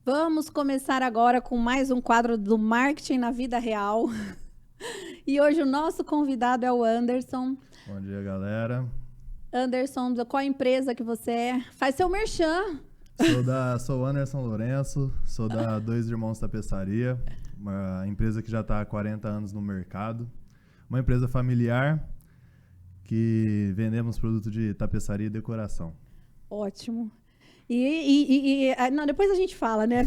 Vamos começar agora com mais um quadro do Marketing na Vida Real. E hoje o nosso convidado é o Anderson. Bom dia, galera. Anderson, qual empresa que você é? Faz seu merchan. Sou o Anderson Lourenço, sou da Dois Irmãos Tapeçaria, uma empresa que já está há 40 anos no mercado. Uma empresa familiar que vendemos produtos de tapeçaria e decoração. Ótimo. Não, depois a gente fala, né?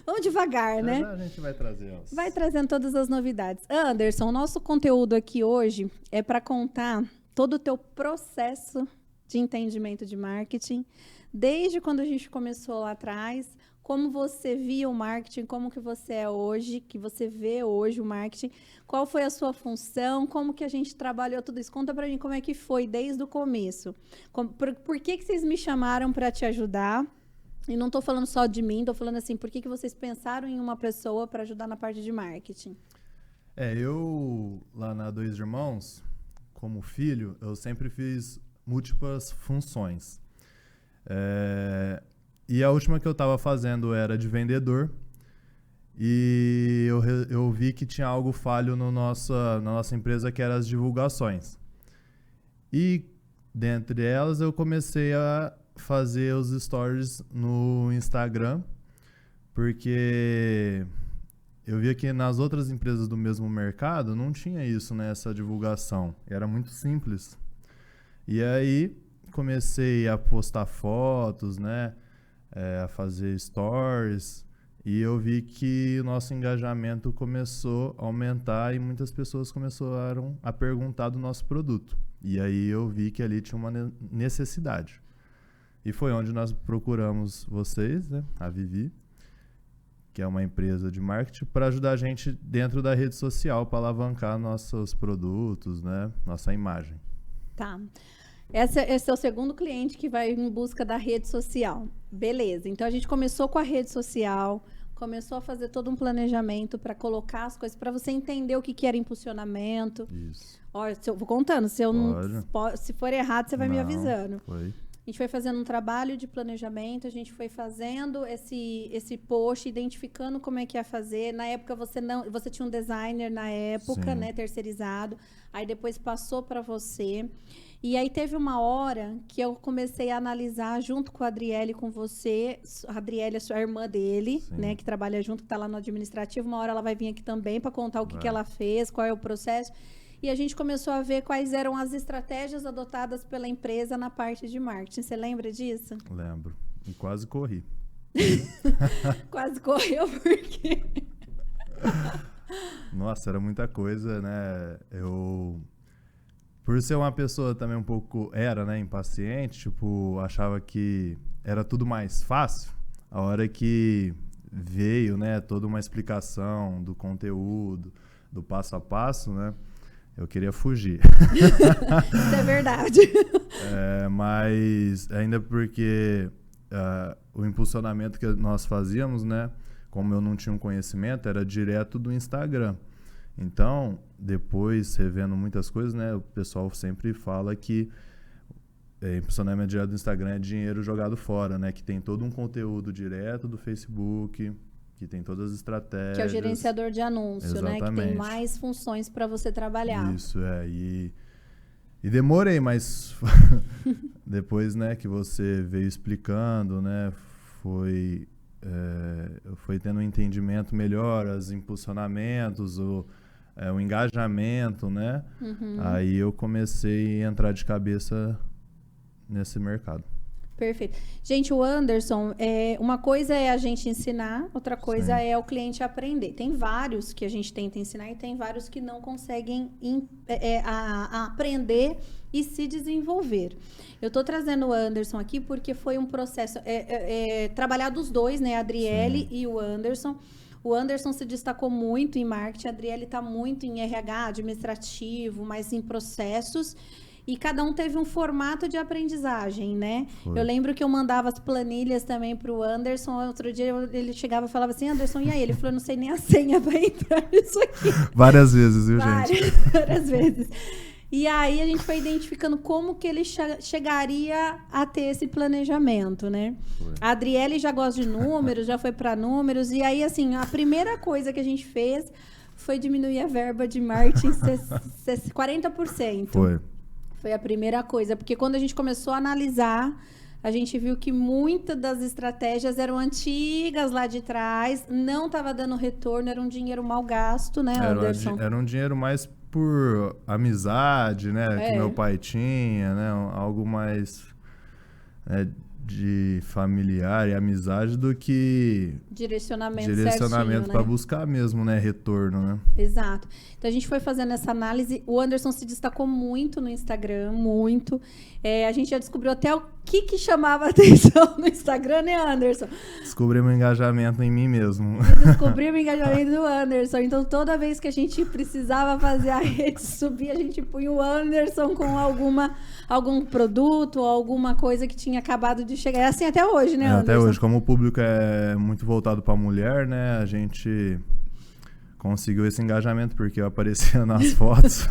Vamos devagar, né? A gente vai trazer Vai trazendo todas as novidades. Anderson, o nosso conteúdo aqui hoje é para contar todo o teu processo de entendimento de marketing, desde quando a gente começou lá atrás, como você via o marketing, como que você é hoje, que você vê hoje o marketing, qual foi a sua função, como que a gente trabalhou tudo isso. Conta pra mim como é que foi desde o começo. Por que vocês me chamaram para te ajudar? E não estou falando só de mim, estou falando assim, por que vocês pensaram em uma pessoa para ajudar na parte de marketing? Eu, lá na Dois Irmãos, como filho, eu sempre fiz múltiplas funções. E a última que eu estava fazendo era de vendedor. E eu vi que tinha algo falho na nossa empresa, que eram as divulgações. E, dentre elas, eu comecei a fazer os stories no Instagram, porque eu via que nas outras empresas do mesmo mercado não tinha isso, né, essa divulgação. Era muito simples. E aí comecei a postar fotos, né, a fazer stories, e eu vi que o nosso engajamento começou a aumentar e muitas pessoas começaram a perguntar do nosso produto. E aí eu vi que ali tinha uma necessidade. E foi onde nós procuramos vocês, né, a Vivi, que é uma empresa de marketing, para ajudar a gente dentro da rede social, para alavancar nossos produtos, né, nossa imagem. Tá. Esse é o segundo cliente que vai em busca da rede social. Beleza. Então, a gente começou com a rede social, começou a fazer todo um planejamento para colocar as coisas, para você entender o que era impulsionamento. Isso. Olha, eu vou contando. Se for errado, você vai me avisando. Foi. A gente foi fazendo um trabalho de planejamento, a gente foi fazendo esse post, identificando como é que ia fazer. Na época, você tinha um designer na época, né, terceirizado. Aí depois passou para você. E aí teve uma hora que eu comecei a analisar junto com a Adriele, com você. A Adriele é a irmã dele, né, que trabalha junto, que está lá no administrativo. Uma hora ela vai vir aqui também para contar o que ela fez, qual é o processo. E a gente começou a ver quais eram as estratégias adotadas pela empresa na parte de marketing. Você lembra disso? Lembro. E quase corri. Quase correu por quê? Nossa, era muita coisa, né? Por ser uma pessoa também um pouco, né, impaciente, tipo, achava que era tudo mais fácil. A hora que veio, né, toda uma explicação do conteúdo, do passo a passo, né? Eu queria fugir. Isso é verdade. Mas ainda porque o impulsionamento que nós fazíamos, né, como eu não tinha um conhecimento, era direto do Instagram. Então, depois, revendo muitas coisas, né, o pessoal sempre fala que impulsionamento direto do Instagram é dinheiro jogado fora, né, que tem todo um conteúdo direto do Facebook, que tem todas as estratégias. Que é o gerenciador de anúncio, exatamente, né? Que tem mais funções para você trabalhar. Isso, E demorei, mas depois, né, que você veio explicando, né, foi tendo um entendimento melhor, os impulsionamentos, o engajamento, né? Aí eu comecei a entrar de cabeça nesse mercado. Perfeito. Gente, o Anderson, uma coisa é a gente ensinar, outra coisa é o cliente aprender. Tem vários que a gente tenta ensinar e tem vários que não conseguem aprender e se desenvolver. Eu estou trazendo o Anderson aqui porque foi um processo, trabalhar dos dois, né? A Adriele e o Anderson. O Anderson se destacou muito em marketing, a Adriele está muito em RH, administrativo, mas em processos. E cada um teve um formato de aprendizagem, né? Eu lembro que eu mandava as planilhas também para o Anderson. Outro dia ele chegava e falava assim, Anderson, e aí? Ele falou, eu não sei nem a senha para entrar nisso aqui. Várias vezes, viu, gente? Várias vezes. E aí a gente foi identificando como que ele chegaria a ter esse planejamento, né? A Adriele já gosta de números, já foi para números. E aí, assim, a primeira coisa que a gente fez foi diminuir a verba de marketing 40%. Foi a primeira coisa. Porque quando a gente começou a analisar, a gente viu que muitas das estratégias eram antigas lá de trás, não estava dando retorno, era um dinheiro mal gasto, né, Anderson? Era um dinheiro mais por amizade, né, que meu pai tinha, né, algo mais de familiar e amizade do que direcionamento para buscar mesmo, né, retorno, né? Exato. Então a gente foi fazendo essa análise. O Anderson se destacou muito no Instagram, muito. A gente já descobriu até o que chamava a atenção no Instagram, né, Anderson? Descobri meu engajamento em mim mesmo. Descobri o engajamento do Anderson. Então toda vez que a gente precisava fazer a rede subir, a gente punha o Anderson com algum produto ou alguma coisa que tinha acabado de chegar. É assim até hoje, né, Anderson? Até hoje, como o público é muito voltado para a mulher, né, a gente conseguiu esse engajamento porque eu aparecia nas fotos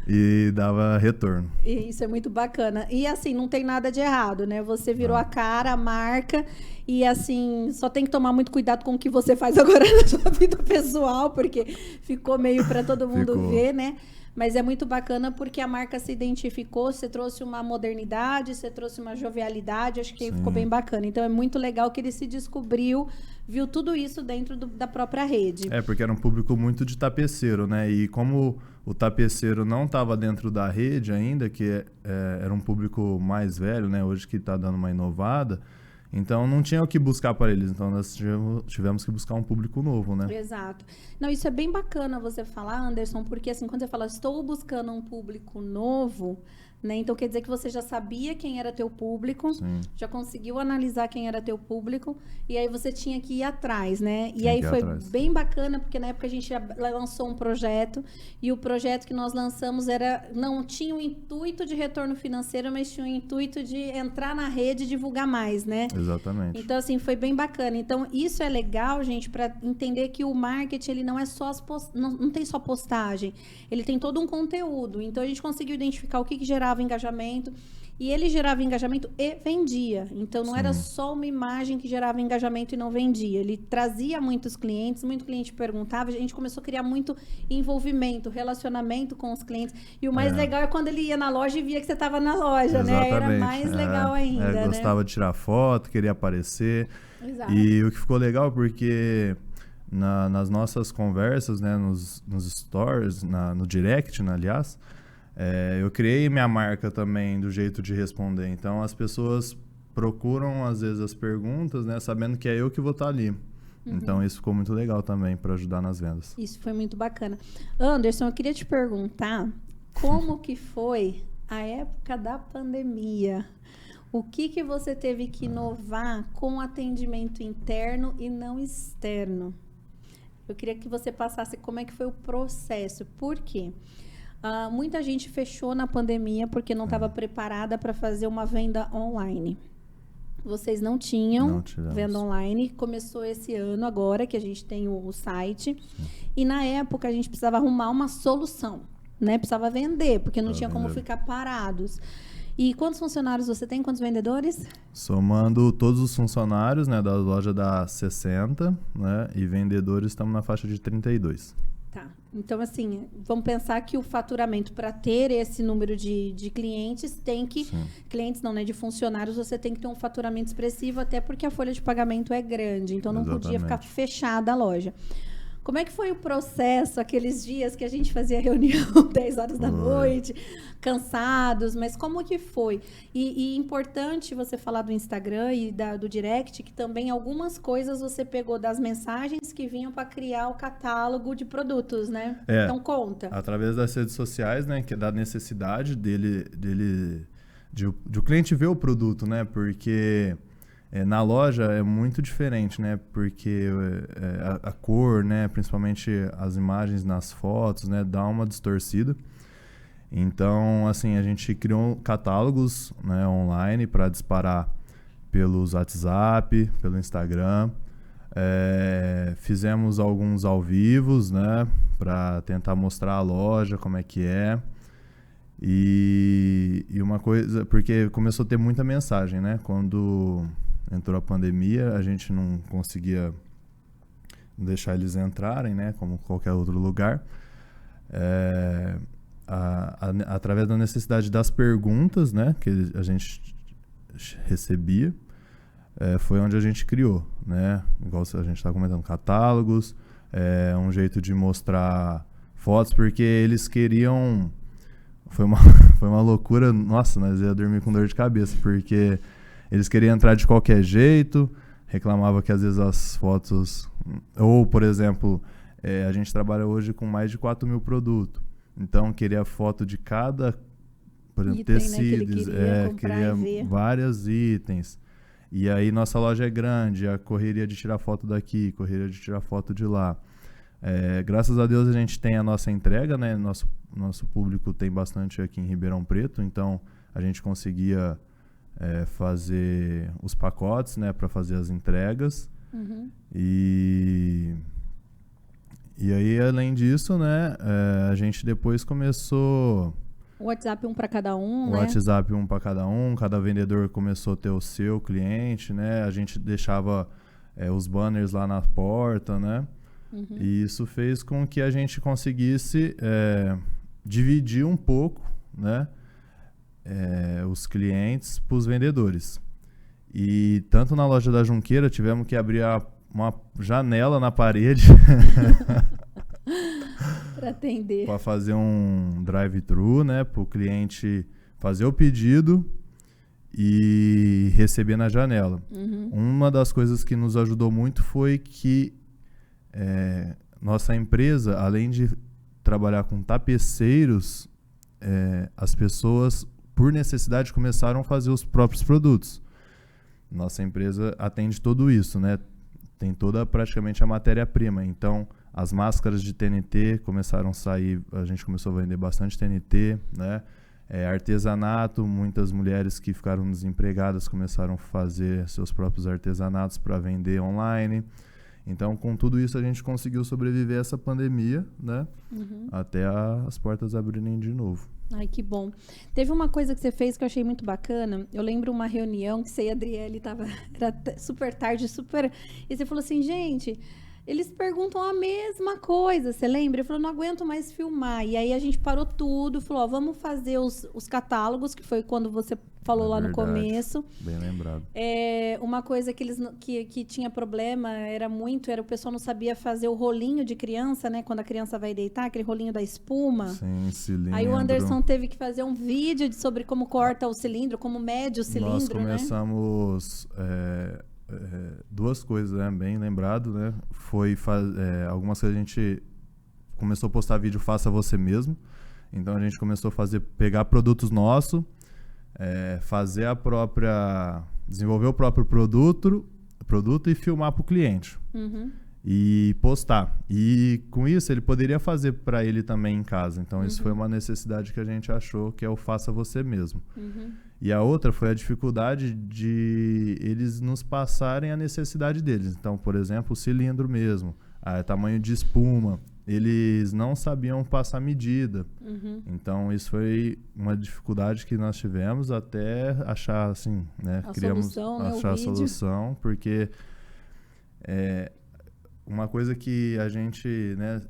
e dava retorno. E isso é muito bacana. E assim, não tem nada de errado, né? Você virou a cara, a marca, e assim, só tem que tomar muito cuidado com o que você faz agora na sua vida pessoal, porque ficou meio para todo mundo ver, né? Mas é muito bacana porque a marca se identificou, você trouxe uma modernidade, você trouxe uma jovialidade, acho que ficou bem bacana. Então é muito legal que ele se descobriu, viu tudo isso dentro da própria rede. Porque era um público muito de tapeceiro, né? E como o tapeceiro não estava dentro da rede ainda, que era um público mais velho, né? Hoje que está dando uma inovada, então não tinha o que buscar para eles. Então nós tivemos que buscar um público novo, né? Exato. Não, isso é bem bacana você falar, Anderson, porque assim, quando você fala, estou buscando um público novo, né? Então quer dizer que você já sabia quem era teu público, já conseguiu analisar quem era teu público, e aí você tinha que ir atrás, né? E aí foi bem bacana, porque na época a gente lançou um projeto, e o projeto que nós lançamos não tinha o intuito de retorno financeiro, mas tinha o intuito de entrar na rede e divulgar mais, né? Exatamente. Então, assim, foi bem bacana. Então, isso é legal, gente, para entender que o marketing, ele não é só não tem só postagem, ele tem todo um conteúdo. Então, a gente conseguiu identificar o que gerava engajamento, e ele gerava engajamento e vendia. Então, não era só uma imagem que gerava engajamento e não vendia. Ele trazia muitos clientes, muito cliente perguntava, a gente começou a criar muito envolvimento, relacionamento com os clientes. E o mais legal é quando ele ia na loja e via que você estava na loja, exatamente, né? Era mais legal ainda, né? Gostava de tirar foto, queria aparecer. Exato. E o que ficou legal, porque nas nossas conversas, né, nos stories, no direct, né, aliás, eu criei minha marca também do jeito de responder. Então, as pessoas procuram, às vezes, as perguntas, né, sabendo que é eu que vou estar ali. Então, isso ficou muito legal também para ajudar nas vendas. Isso foi muito bacana. Anderson, eu queria te perguntar como que foi a época da pandemia. O que você teve que inovar com atendimento interno e não externo? Eu queria que você passasse como é que foi o processo. Por quê? Muita gente fechou na pandemia porque não estava preparada para fazer uma venda online. Vocês não tinham venda online. Começou esse ano agora, que a gente tem o site. E na época a gente precisava arrumar uma solução, né? Precisava vender, porque não tinha como ficar parados. E quantos funcionários você tem? Quantos vendedores? Somando todos os funcionários, né, da loja dá 60, né, e vendedores estamos na faixa de 32. Tá. Então, assim, vamos pensar que o faturamento, para ter esse número de clientes, tem que... Clientes não, né? De funcionários, você tem que ter um faturamento expressivo, até porque a folha de pagamento é grande. Então, não podia ficar fechada a loja. Como é que foi o processo, aqueles dias que a gente fazia reunião 10 horas da noite, cansados, mas como que foi? E importante você falar do Instagram e do direct, que também algumas coisas você pegou das mensagens que vinham para criar o catálogo de produtos, né? Então conta. Através das redes sociais, né, que é da necessidade de o cliente ver o produto, né? Porque... na loja é muito diferente, né? Porque a cor, né? Principalmente as imagens nas fotos, né? Dá uma distorcida. Então, assim, a gente criou catálogos, né, online para disparar pelos WhatsApp, pelo Instagram. Fizemos alguns ao vivos, né? Para tentar mostrar a loja, como é que é. E uma coisa, porque começou a ter muita mensagem, né? Quando entrou a pandemia, a gente não conseguia deixar eles entrarem, né? Como qualquer outro lugar. Através da necessidade das perguntas, né? Que a gente recebia, foi onde a gente criou, né? Igual a gente está comentando, catálogos, um jeito de mostrar fotos, porque eles queriam... Foi uma loucura, nossa, nós ia dormir com dor de cabeça, porque eles queriam entrar de qualquer jeito, reclamava que às vezes as fotos... Ou, por exemplo, a gente trabalha hoje com mais de 4.000 produtos, então queria foto de cada, por exemplo, item, tecidos, né, queria vários itens. E aí nossa loja é grande, a correria de tirar foto daqui, correria de tirar foto de lá. Graças a Deus a gente tem a nossa entrega, né? Nosso público tem bastante aqui em Ribeirão Preto, então a gente conseguia fazer os pacotes, né, para fazer as entregas. Uhum. E aí, além disso, né, a gente depois começou... O WhatsApp um para cada um, né? O WhatsApp um para cada vendedor começou a ter o seu cliente, né? A gente deixava os banners lá na porta, né? Uhum. E isso fez com que a gente conseguisse dividir um pouco, né, os clientes para os vendedores. E tanto na loja da Junqueira tivemos que abrir uma janela na parede para atender, para fazer um drive-thru, né, para o cliente fazer o pedido e receber na janela. Uhum. Uma das coisas que nos ajudou muito foi que nossa empresa, além de trabalhar com tapeceiros, as pessoas, por necessidade, começaram a fazer os próprios produtos. Nossa empresa atende tudo isso, né? Tem praticamente a matéria-prima. Então, as máscaras de TNT começaram a sair, a gente começou a vender bastante TNT, né? Artesanato, muitas mulheres que ficaram desempregadas começaram a fazer seus próprios artesanatos para vender online. Então, com tudo isso, a gente conseguiu sobreviver a essa pandemia, né? Uhum. Até as portas abrirem de novo. Ai, que bom. Teve uma coisa que você fez que eu achei muito bacana. Eu lembro uma reunião que você e a Adriele era super tarde, e você falou assim, gente, eles perguntam a mesma coisa, você lembra? Eu falei, não aguento mais filmar. E aí a gente parou tudo, falou, ó, vamos fazer os catálogos, que foi quando você falou lá verdade, no começo. Bem lembrado. Uma coisa que tinha problema era o pessoal não sabia fazer o rolinho de criança, né? Quando a criança vai deitar, aquele rolinho da espuma. Sim, cilindro. Aí o Anderson teve que fazer um vídeo sobre como corta o cilindro, como mede o cilindro, Nós começamos... duas coisas, né? Bem lembrado, né? Foi algumas coisas a gente começou a postar vídeo faça você mesmo. Então a gente começou a pegar produtos nossos, desenvolver o próprio produto e filmar para o cliente. Uhum. E postar. E com isso ele poderia fazer para ele também em casa. Então isso foi uma necessidade que a gente achou, que é o faça você mesmo. Uhum. E a outra foi a dificuldade de eles nos passarem a necessidade deles. Então, por exemplo, o cilindro mesmo, tamanho de espuma, eles não sabiam passar medida. Uhum. Então, isso foi uma dificuldade que nós tivemos até achar, assim, né? Achar a solução, porque uma coisa que a gente, né,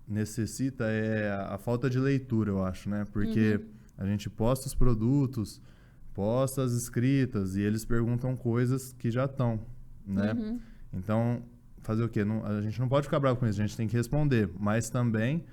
necessita é a falta de leitura, eu acho, né? Porque a gente posta os produtos, posta as escritas e eles perguntam coisas que já estão, né? Uhum. Então, fazer o quê? A gente não pode ficar bravo com isso, a gente tem que responder, mas também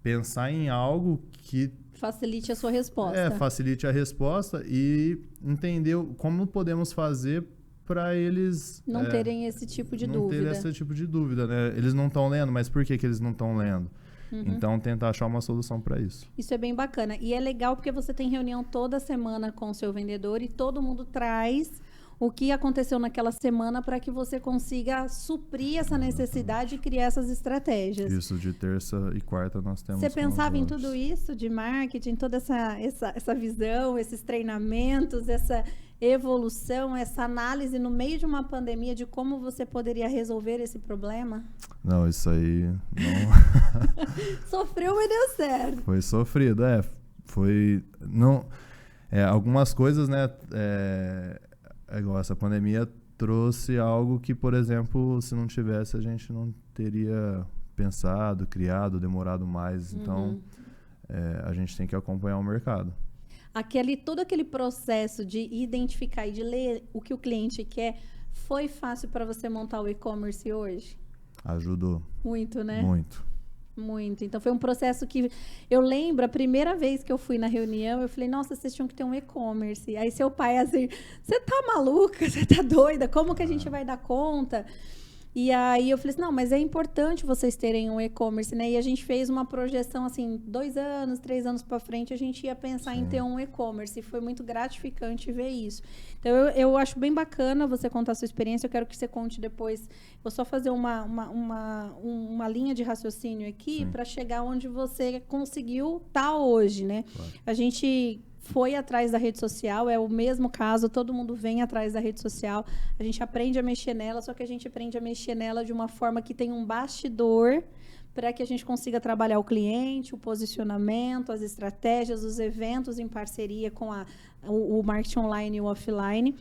pensar em algo que facilite a sua resposta. Facilite a resposta e entender como podemos fazer para eles não terem esse tipo de dúvida. Não ter esse tipo de dúvida, né? Eles não estão lendo, mas por que eles não estão lendo? Então, tentar achar uma solução para isso. Isso é bem bacana. E é legal porque você tem reunião toda semana com o seu vendedor e todo mundo traz o que aconteceu naquela semana para que você consiga suprir essa necessidade e criar essas estratégias. Isso, de terça e quarta nós temos. Você pensava em tudo isso de marketing, toda essa visão, esses treinamentos, evolução, essa análise no meio de uma pandemia de como você poderia resolver esse problema? Não, isso aí não. Sofreu, mas deu certo. Foi sofrido, foi... Não, algumas coisas, né? Igual essa pandemia trouxe algo que, por exemplo, se não tivesse, a gente não teria pensado, criado, demorado mais. Então, a gente tem que acompanhar o mercado. Todo aquele processo de identificar e de ler o que o cliente quer, foi fácil para você montar o e-commerce hoje? Ajudou. Muito, né? Muito. Muito. Então, foi um processo que... Eu lembro, a primeira vez que eu fui na reunião, eu falei, nossa, vocês tinham que ter um e-commerce. Aí, seu pai, assim, você tá maluca? Você tá doida? Como que a gente vai dar conta? E aí, eu falei assim, não, mas é importante vocês terem um e-commerce, né? E a gente fez uma projeção, assim, 2 anos, 3 anos para frente, a gente ia pensar em ter um e-commerce. E foi muito gratificante ver isso. Então, eu acho bem bacana você contar a sua experiência. Eu quero que você conte depois. Vou só fazer uma linha de raciocínio aqui para chegar onde você conseguiu estar hoje, né? Claro. A gente foi atrás da rede social, é o mesmo caso, todo mundo vem atrás da rede social, a gente aprende a mexer nela, só que a gente aprende a mexer nela de uma forma que tem um bastidor para que a gente consiga trabalhar o cliente, o posicionamento, as estratégias, os eventos em parceria com o marketing online e o offline.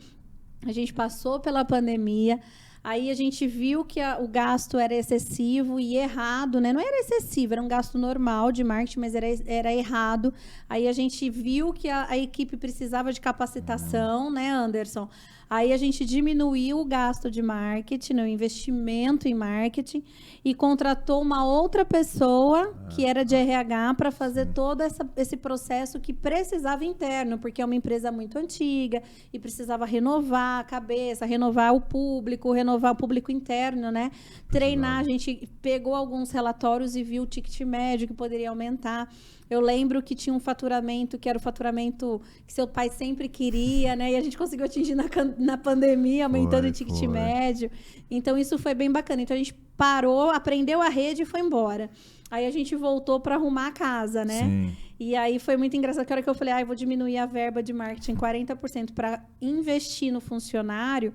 A gente passou pela pandemia, aí a gente viu que o gasto era excessivo e errado, né? Não era excessivo, era um gasto normal de marketing, mas era errado. Aí a gente viu que a equipe precisava de capacitação, né, Anderson? Aí a gente diminuiu o gasto de marketing, o investimento em marketing, e contratou uma outra pessoa, que era de RH, para fazer todo esse processo que precisava interno, porque é uma empresa muito antiga e precisava renovar a cabeça, renovar o público interno, né? Treinar, a gente pegou alguns relatórios e viu o ticket médio que poderia aumentar. Eu lembro que tinha um faturamento, que era o faturamento que seu pai sempre queria, né? E a gente conseguiu atingir na pandemia, aumentando o ticket médio. Então, isso foi bem bacana. Então, a gente parou, aprendeu a rede e foi embora. Aí, a gente voltou para arrumar a casa, né? Sim. E aí, foi muito engraçado. Que a hora que eu falei, eu vou diminuir a verba de marketing 40% para investir no funcionário...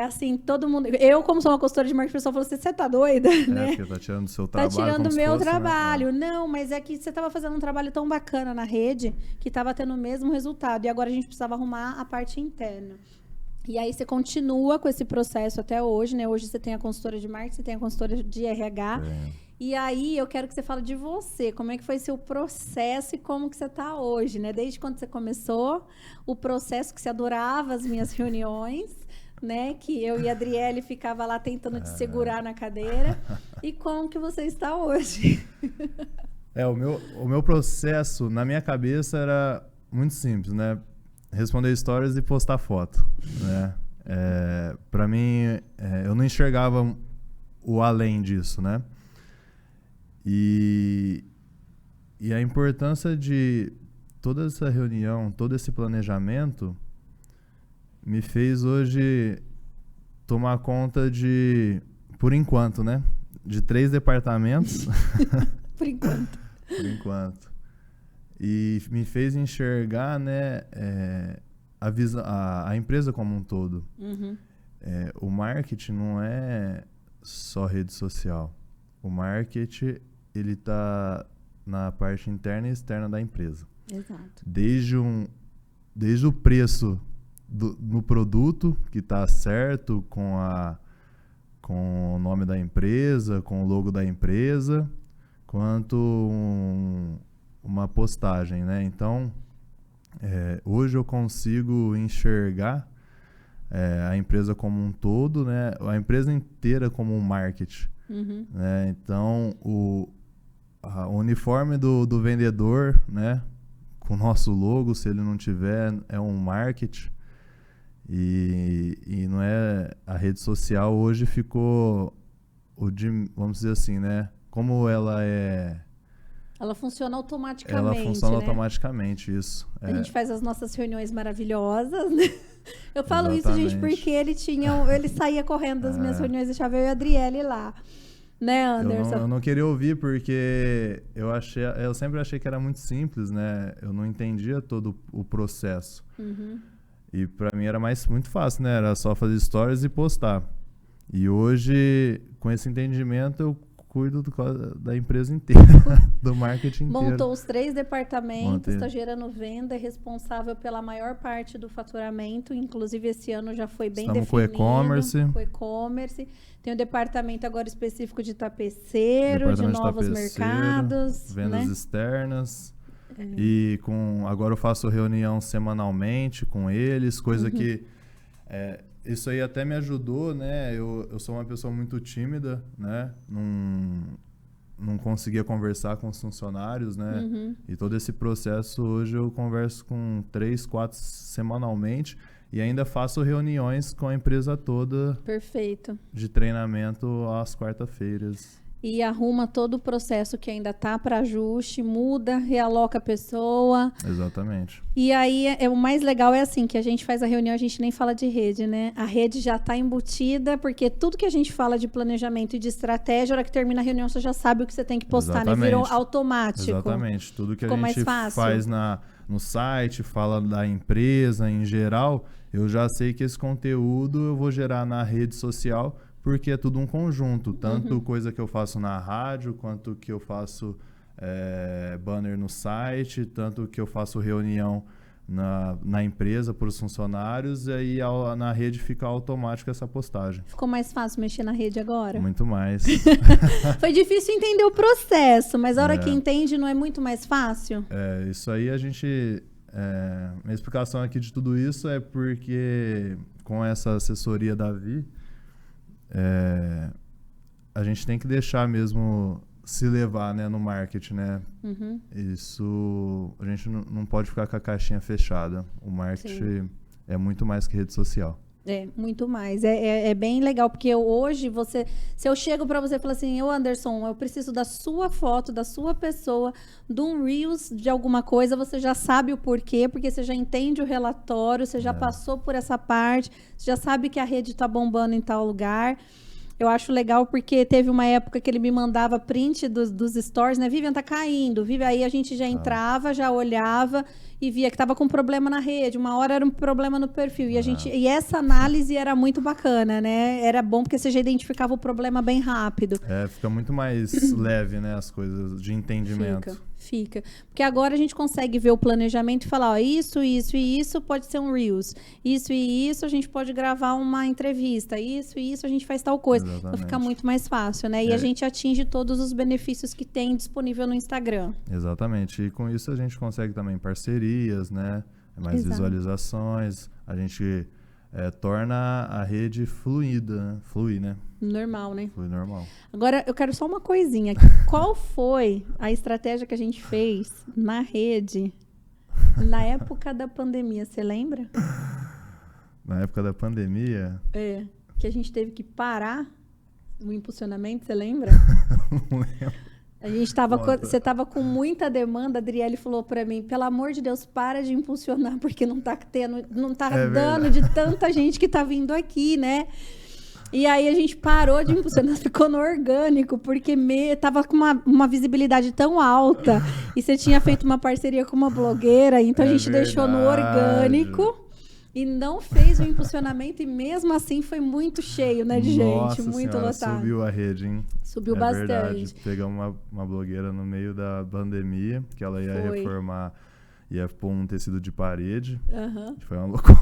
assim, todo mundo... Eu, como sou uma consultora de marketing, o pessoal falou assim, você tá doida, né? Porque tá tirando o seu trabalho. Tá tirando o meu trabalho. Né? Não, mas é que você tava fazendo um trabalho tão bacana na rede que tava tendo o mesmo resultado. E agora a gente precisava arrumar a parte interna. E aí você continua com esse processo até hoje, né? Hoje você tem a consultora de marketing, você tem a consultora de RH. E aí eu quero que você fale de você, como é que foi seu processo e como que você tá hoje, né? Desde quando você começou, o processo que você adorava as minhas reuniões, né, que eu e a Adriele ficava lá tentando te segurar na cadeira, e como que você está hoje? O meu processo, na minha cabeça, era muito simples, né? Responder stories e postar foto, né? Para mim, eu não enxergava o além disso, né? E a importância de toda essa reunião, todo esse planejamento me fez hoje tomar conta por enquanto, né? De 3 departamentos. Por enquanto. Por enquanto. E me fez enxergar, né, a empresa como um todo. O marketing não é só rede social. O marketing, ele tá na parte interna e externa da empresa. Exato. Desde o preço no produto, que está certo com o nome da empresa, com o logo da empresa, quanto uma postagem, né? Então, hoje eu consigo enxergar a empresa como um todo, né? A empresa inteira como um marketing. Né? Então, o uniforme do vendedor, né? Com o nosso logo, se ele não tiver, é um marketing. E não é... A rede social hoje ficou... vamos dizer assim, né? Como ela é... Ela funciona automaticamente, Ela funciona né? automaticamente, isso. A gente faz as nossas reuniões maravilhosas, né? Eu falo Exatamente. isso, gente, porque ele saía correndo das minhas reuniões, deixava eu e a Adriele lá. Né, Anderson? Eu não queria ouvir porque eu sempre achei que era muito simples, né? Eu não entendia todo o processo. E pra mim era muito fácil, né? Era só fazer stories e postar. E hoje, com esse entendimento, eu cuido da empresa inteira, do marketing inteiro. Montou os 3 departamentos, está gerando venda, é responsável pela maior parte do faturamento, inclusive esse ano já foi bem definido. Com e-commerce. Com e-commerce. Tem o departamento agora específico de tapeceiro, de novos mercados. Vendas externas. E agora eu faço reunião semanalmente com eles, coisa que... isso aí até me ajudou, né? Eu sou uma pessoa muito tímida, né? Não conseguia conversar com os funcionários, né? E todo esse processo hoje eu converso com 3, 4 semanalmente e ainda faço reuniões com a empresa toda. Perfeito. De treinamento às quarta-feiras. E arruma todo o processo que ainda tá para ajuste, muda, realoca a pessoa. Exatamente. E aí, o mais legal é assim, que a gente faz a reunião, a gente nem fala de rede, né? A rede já tá embutida, porque tudo que a gente fala de planejamento e de estratégia, a hora que termina a reunião, você já sabe o que você tem que postar, né? Virou automático. Exatamente. Tudo que Ficou a gente faz no site, fala da empresa em geral, eu já sei que esse conteúdo eu vou gerar na rede social, porque é tudo um conjunto, tanto coisa que eu faço na rádio, quanto que eu faço banner no site, tanto que eu faço reunião na empresa para os funcionários, e aí na rede fica automático essa postagem. Ficou mais fácil mexer na rede agora? Muito mais. Foi difícil entender o processo, mas a hora que entende não é muito mais fácil? Isso aí a gente... minha explicação aqui de tudo isso é porque com essa assessoria da Vi, a gente tem que deixar mesmo se levar, né, no marketing, né? Isso, a gente não pode ficar com a caixinha fechada. O marketing é muito mais que rede social. É, muito mais. É bem legal, porque hoje se eu chego para você e falo assim, Anderson, eu preciso da sua foto, da sua pessoa, de um Reels, de alguma coisa, você já sabe o porquê, porque você já entende o relatório, você já passou por essa parte, você já sabe que a rede está bombando em tal lugar. Eu acho legal porque teve uma época que ele me mandava print dos stories, né? Vivian, tá caindo. Vivian, aí a gente já entrava, já olhava e via que tava com problema na rede. Uma hora era um problema no perfil. E essa análise era muito bacana, né? Era bom porque você já identificava o problema bem rápido. Fica muito mais leve, né? As coisas de entendimento. Fica. Porque agora a gente consegue ver o planejamento e falar, ó, isso e isso pode ser um Reels. Isso e isso a gente pode gravar uma entrevista. Isso e isso a gente faz tal coisa. Exatamente. Então fica muito mais fácil, né? E a gente atinge todos os benefícios que tem disponível no Instagram. Exatamente. E com isso a gente consegue também parcerias, né? Mais visualizações. A gente torna a rede fluida, né? Flui, né? Normal, né? Flui normal. Agora, eu quero só uma coisinha. Qual foi a estratégia que a gente fez na rede na época da pandemia? Você lembra? Na época da pandemia? Que a gente teve que parar o impulsionamento, você lembra? Não lembro. Você estava com muita demanda, a Adriele falou para mim, pelo amor de Deus, para de impulsionar, porque não tá dando de tanta gente que tá vindo aqui, né? E aí a gente parou de impulsionar, ficou no orgânico, porque tava com uma visibilidade tão alta, e você tinha feito uma parceria com uma blogueira, então a gente deixou no orgânico. E não fez o impulsionamento e mesmo assim foi muito cheio, né, de gente, muito lotado. Subiu a rede, hein? Subiu bastante. Verdade. Pegamos uma blogueira no meio da pandemia, que ela ia reformar, ia pôr um tecido de parede. Foi uma loucura.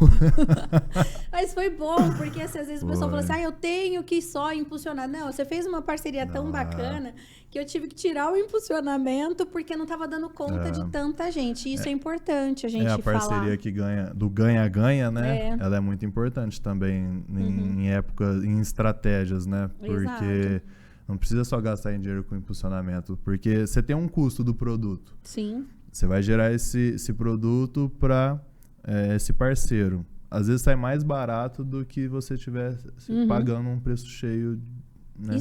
Mas foi bom, porque às vezes o pessoal fala assim, eu tenho que só impulsionar. Não, você fez uma parceria tão bacana que eu tive que tirar o impulsionamento porque não estava dando conta de tanta gente. E isso é importante a gente falar. A parceria que do ganha-ganha, né? Ela é muito importante também em épocas, em estratégias, né? Porque não precisa só gastar em dinheiro com impulsionamento, porque você tem um custo do produto. Sim. Você vai gerar esse produto para esse parceiro. Às vezes sai mais barato do que você estivesse pagando um preço cheio. Né?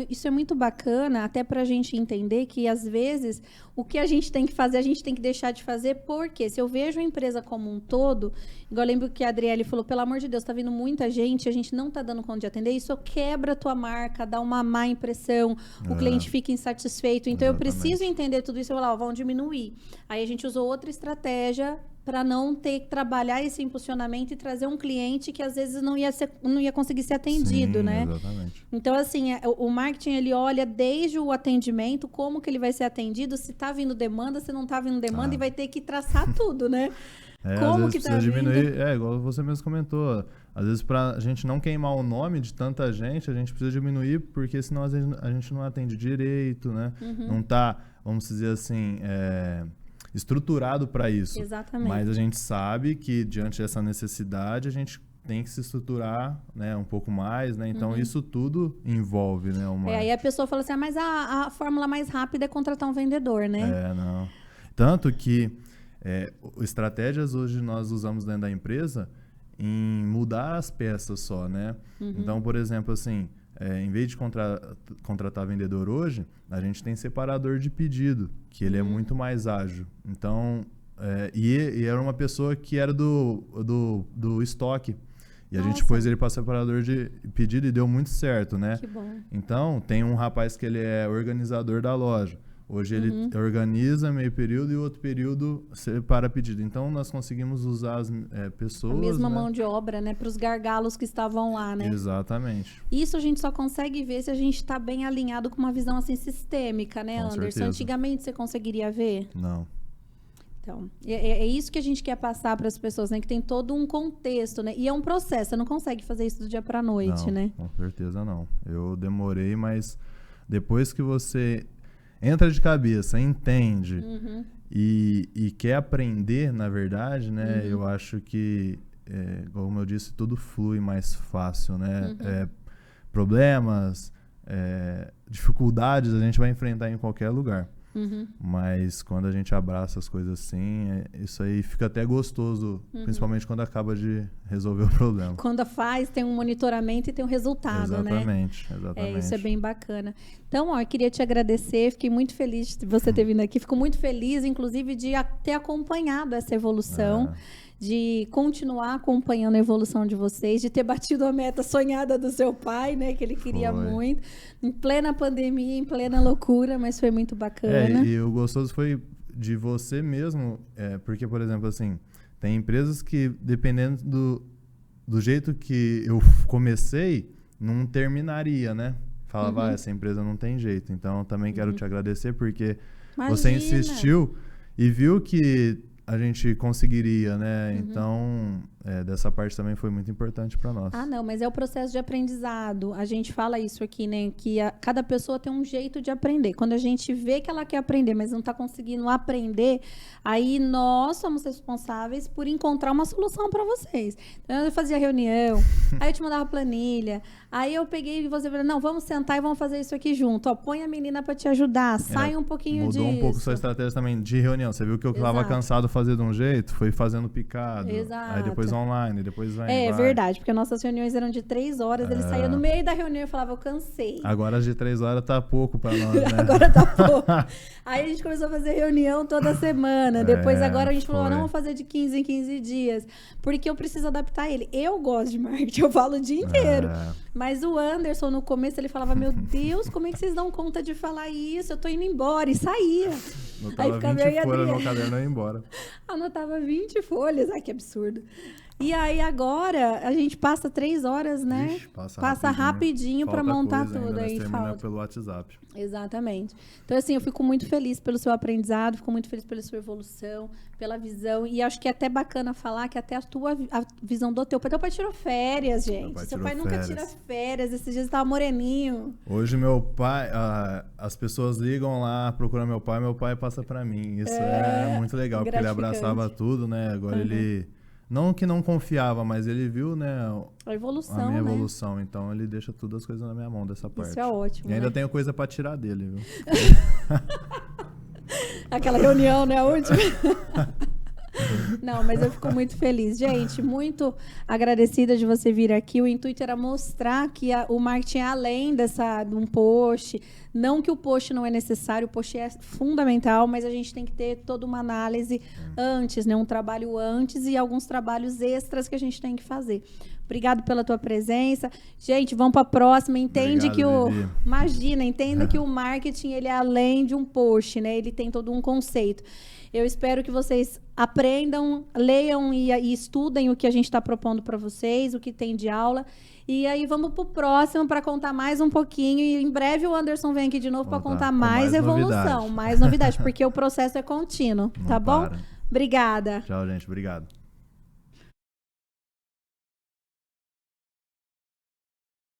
Isso é muito bacana, até para a gente entender que, às vezes, o que a gente tem que fazer, a gente tem que deixar de fazer, porque se eu vejo a empresa como um todo, igual eu lembro que a Adriele falou, pelo amor de Deus, tá vindo muita gente, a gente não tá dando conta de atender, isso quebra a tua marca, dá uma má impressão, o cliente fica insatisfeito, então eu preciso entender tudo isso, eu vou lá, vamos diminuir. Aí a gente usou outra estratégia para não ter que trabalhar esse impulsionamento e trazer um cliente que às vezes não ia conseguir ser atendido, Sim, né? Exatamente. Então, assim, o marketing, ele olha desde o atendimento, como que ele vai ser atendido, se tá vindo demanda, se não tá vindo demanda, e vai ter que traçar tudo, né? Como às vezes que tá precisa vindo... diminuir, igual você mesmo comentou, às vezes pra gente não queimar o nome de tanta gente, a gente precisa diminuir, porque senão às vezes a gente não atende direito, né? Não tá, vamos dizer assim, estruturado para isso. Exatamente. Mas a gente sabe que diante dessa necessidade a gente tem que se estruturar, né, um pouco mais, né? Então isso tudo envolve, né, aí a pessoa fala assim, mas a fórmula mais rápida é contratar um vendedor, né? Não. Tanto que estratégias hoje nós usamos dentro da empresa em mudar as peças só, né? Então, por exemplo, assim, em vez de contratar vendedor hoje, a gente tem separador de pedido, que ele é muito mais ágil. Então, e era uma pessoa que era do estoque. E a gente pôs ele para separador de pedido e deu muito certo, né? Que bom. Então, tem um rapaz que ele é organizador da loja. Hoje ele organiza meio período e o outro período separa pedido. Então, nós conseguimos usar as pessoas... A mesma, né? mão de obra, né? Para os gargalos que estavam lá, né? Exatamente. Isso a gente só consegue ver se a gente está bem alinhado com uma visão assim sistêmica, né, Com Anderson? certeza. Antigamente você conseguiria ver? Não. Então, é isso que a gente quer passar para as pessoas, né? Que tem todo um contexto, né? E é um processo, você não consegue fazer isso do dia para a noite, Não, né? com certeza não. Eu demorei, mas depois que você entra de cabeça, entende e quer aprender, na verdade, né? Eu acho que, como eu disse, tudo flui mais fácil, né? Problemas, dificuldades a gente vai enfrentar em qualquer lugar. Mas quando a gente abraça as coisas assim, isso aí fica até gostoso, principalmente quando acaba de resolver o problema. Quando tem um monitoramento e tem um resultado, Exatamente. Isso é bem bacana. Então, eu queria te agradecer, fiquei muito feliz de você ter vindo aqui, fico muito feliz, inclusive, de ter acompanhado essa evolução. De continuar acompanhando a evolução de vocês, de ter batido a meta sonhada do seu pai, né? Que ele queria muito. Em plena pandemia, em plena loucura, mas foi muito bacana. E o gostoso foi de você mesmo, porque, por exemplo, assim, tem empresas que, dependendo do jeito que eu comecei, não terminaria, né? Falava, essa empresa não tem jeito. Então, eu também quero te agradecer, porque você insistiu e viu que a gente conseguiria, né? Então, dessa parte também foi muito importante para nós. Não, mas é o processo de aprendizado. A gente fala isso aqui, né? Que cada pessoa tem um jeito de aprender. Quando a gente vê que ela quer aprender, mas não está conseguindo aprender, aí nós somos responsáveis por encontrar uma solução para vocês. Então, eu fazia reunião, aí eu te mandava planilha, aí eu peguei e você falou, não, vamos sentar e vamos fazer isso aqui junto. Ó, põe a menina para te ajudar, sai um pouquinho disso. Mudou um pouco sua estratégia também de reunião. Você viu que eu estava cansado de fazer de um jeito, foi fazendo picado. Exato. Aí depois online, depois vai. É verdade, porque nossas reuniões eram de 3 horas, ele saía no meio da reunião e falava, eu cansei. Agora as de 3 horas tá pouco para nós, né? Agora tá pouco. Aí a gente começou a fazer reunião toda semana. Depois agora a gente falou, não, vamos fazer de 15 em 15 dias. Porque eu preciso adaptar ele. Eu gosto de marketing, eu falo o dia inteiro. Mas o Anderson, no começo, ele falava, meu Deus, como é que vocês dão conta de falar isso? Eu tô indo embora. E saía. Anotava 20 folhas no caderno e ia embora. Anotava 20 folhas. Ai, que absurdo. E aí agora a gente passa 3 horas, né? Ixi, passa rapidinho para montar tudo. Aí falta pelo WhatsApp. Exatamente. Então, assim, eu fico muito feliz pelo seu aprendizado, fico muito feliz pela sua evolução, pela visão. E acho que é até bacana falar que até a visão do teu pai. Teu pai tirou férias, gente. Seu pai nunca tira férias. Esses dias estava moreninho. Hoje meu pai, as pessoas ligam lá, procuram meu pai passa para mim. Isso é muito legal, porque ele abraçava tudo, né? Agora ele... Não que não confiava, mas ele viu, né, a evolução, a minha evolução. Então, ele deixa todas as coisas na minha mão dessa parte. Isso é ótimo, E ainda tenho coisa para tirar dele, viu? Aquela reunião, né, a última? Não, mas eu fico muito feliz. Gente, muito agradecida de você vir aqui. O intuito era mostrar que o marketing é além de um post. Não que o post não é necessário, o post é fundamental, mas a gente tem que ter toda uma análise antes, né? Um trabalho antes e alguns trabalhos extras que a gente tem que fazer. Obrigado pela tua presença. Gente, vamos para a próxima. Entende Imagina, entenda que o marketing ele é além de um post, né? Ele tem todo um conceito. Eu espero que vocês aprendam, leiam e estudem o que a gente está propondo para vocês, o que tem de aula. E aí vamos pro próximo para contar mais um pouquinho. E em breve o Anderson vem aqui de novo para contar mais evolução, mais novidade, porque o processo é contínuo, tá bom? Obrigada. Tchau, gente. Obrigado.